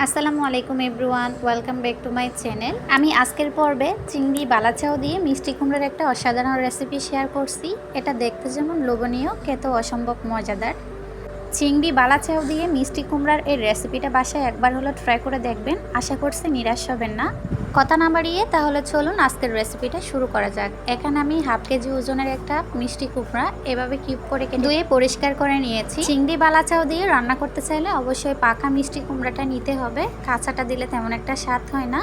আসসালামু আলাইকুম everyone, welcome back to my channel. আমি আজকের পর্বে চিংড়ি বালাচাও দিয়ে মিষ্টি কুমড়ার একটা অসাধারণ রেসিপি শেয়ার করছি। এটা দেখতে যেমন লোভনীয়, খেতেও অসম্ভব মজাদার। চিংড়ি বালাচাও দিয়ে মিষ্টি কুমড়ার এই রেসিপিটা বাসায় একবার হলো ট্রাই করে দেখবেন, আশা করছি নিরাশ হবেন না। কথা না বাড়িয়ে তাহলে চলুন আজকের রেসিপিটা শুরু করা যাক। এখানে আমি হাফ কেজি ওজনের একটা মিষ্টি কুমড়া এভাবে কিউব করে ধুয়ে পরিষ্কার করে নিয়েছি। চিংড়ি বালাচাও দিয়ে রান্না করতে চাইলে অবশ্যই পাকা মিষ্টি কুমড়াটা নিতে হবে, কাঁচাটা দিলে তেমন একটা স্বাদ হয় না।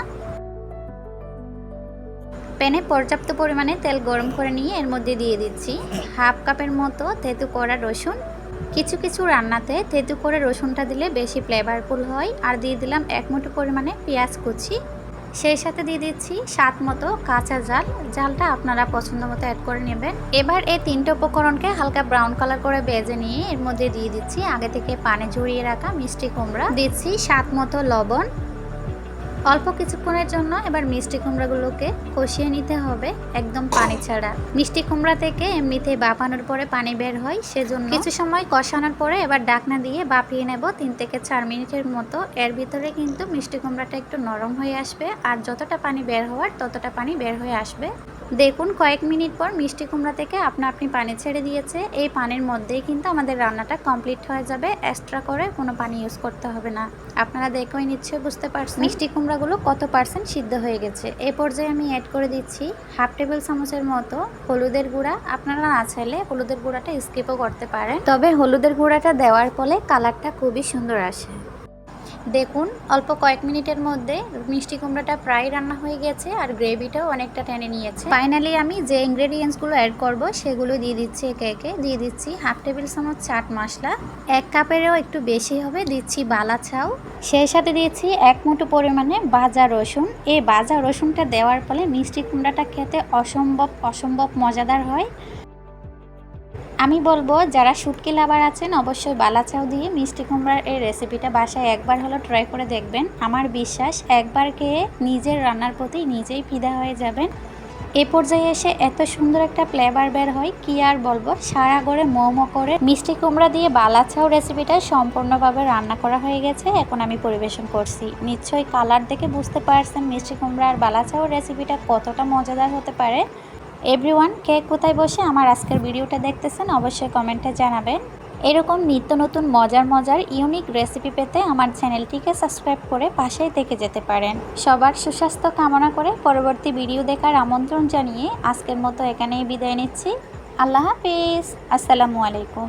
প্যানে পর্যাপ্ত পরিমাণে তেল গরম করে নিয়ে এর মধ্যে দিয়ে দিচ্ছি হাফ কাপের মতো তেঁতু করা রসুন। কিছু কিছু রান্নাতে তেঁতু করে রসুনটা দিলে বেশি ফ্লেভারফুল হয়। আর দিয়ে দিলাম এক মুঠো পরিমাণে পেঁয়াজ কুচি, সেই সাথে দিয়ে দিচ্ছি স্বাদ মতো কাঁচা ঝাল। ঝালটা আপনারা পছন্দ মতো অ্যাড করে নেবেন। এবার এই তিনটে উপকরণকে হালকা ব্রাউন কালার করে ভেজে নিয়ে এর মধ্যে দিয়ে দিচ্ছি আগে থেকে পানি ঝরিয়ে রাখা মিষ্টি কুমড়া, দিচ্ছি স্বাদ মতো লবণ। অল্প কিছুক্ষণের জন্য এবার মিষ্টি কুমড়াগুলোকে কষিয়ে নিতে হবে, একদম পানি ছাড়া। মিষ্টি কুমড়া থেকে এমনিতে বাপানোর পরে পানি বের হয়, সেজন্য কিছু সময় কষানোর পরে এবার ঢাকনা দিয়ে বাপিয়ে নেব 3 থেকে 4 মিনিটের মতো। এর ভিতরে কিন্তু মিষ্টি কুমড়াটা একটু নরম হয়ে আসবে, আর যতটা পানি বের হওয়ার ততটা পানি বের হয়ে আসবে। দেখুন কয়েক মিনিট পর মিষ্টি কুমড়া থেকে আপনা আপনি পানি ছেড়ে দিয়েছে। এই পানির মধ্যেই কিন্তু আমাদের রান্নাটা কমপ্লিট হয়ে যাবে, এক্সট্রা করে কোনো পানি ইউজ করতে হবে না। আপনারা দেখেই নিশ্চয়ই বুঝতে পারছেন মিষ্টি কুমড়াগুলো কত পার্সেন্ট সিদ্ধ হয়ে গেছে। এই পর্যায়ে আমি অ্যাড করে দিচ্ছি হাফ টেবিল চামচের মতো হলুদের গুঁড়া। আপনারা না চাইলে হলুদের গুঁড়াটা স্কিপও করতে পারেন, তবে হলুদের গুঁড়াটা দেওয়ার ফলে কালারটা খুবই সুন্দর আসে। দেখুন অল্প কয়েক মিনিটের মধ্যে মিষ্টি কুমড়াটা প্রায় রান্না হয়ে গেছে, আর গ্রেভিটাও অনেকটা টেনে নিয়েছে। ফাইনালি আমি যে ইনগ্রেডিয়েন্টসগুলো অ্যাড করব সেগুলো দিয়ে দিচ্ছি একে একে। দিয়ে দিচ্ছি হাফ টেবিল চামচ চাট মশলা, 1 কাপেরও একটু বেশি হবে দিচ্ছি বালাচাও, সেই সাথে দিয়েছি 1 মুঠো পরিমাণে ভাজা রসুন। এই ভাজা রসুনটা দেওয়ার ফলে মিষ্টি কুমড়াটা খেতে অসম্ভব মজাদার হয়। আমি বলবো যারা শুটকি লাভার আছেন অবশ্যই বালাচাও দিয়ে মিষ্টি কুমড়ার এই রেসিপিটা বাসায় একবার হলো ট্রাই করে দেখবেন। আমার বিশ্বাস একবার খেয়ে নিজের রান্নার প্রতি নিজেই ফিদা হয়ে যাবেন। এ পর্যায়ে এসে এত সুন্দর একটা ফ্লেভার বের হয়, কি আর বলবো। সারা ঘরে মোমো করে মিষ্টি কুমড়া দিয়ে বালাচাও রেসিপিটা সম্পূর্ণভাবে রান্না করা হয়ে গেছে। এখন আমি পরিবেশন করছি। নিশ্চয়ই কালার দেখে বুঝতে পারছেন মিষ্টি কুমড়া আর বালাচাও রেসিপিটা কতটা মজাদার হতে পারে। এভরিওয়ান, কে কোথায় বসে আমার আজকের ভিডিওটা দেখতেছেন অবশ্যই কমেন্টে জানাবেন। এরকম নিত্য নতুন মজার ইউনিক রেসিপি পেতে আমার চ্যানেলটিকে সাবস্ক্রাইব করে পাশেই থেকে যেতে পারেন। সবার সুস্বাস্থ্য কামনা করে পরবর্তী ভিডিও দেখার আমন্ত্রণ জানিয়ে আজকের মতো এখানেই বিদায় নিচ্ছি। আল্লাহ হাফিজ, আসসালামু আলাইকুম।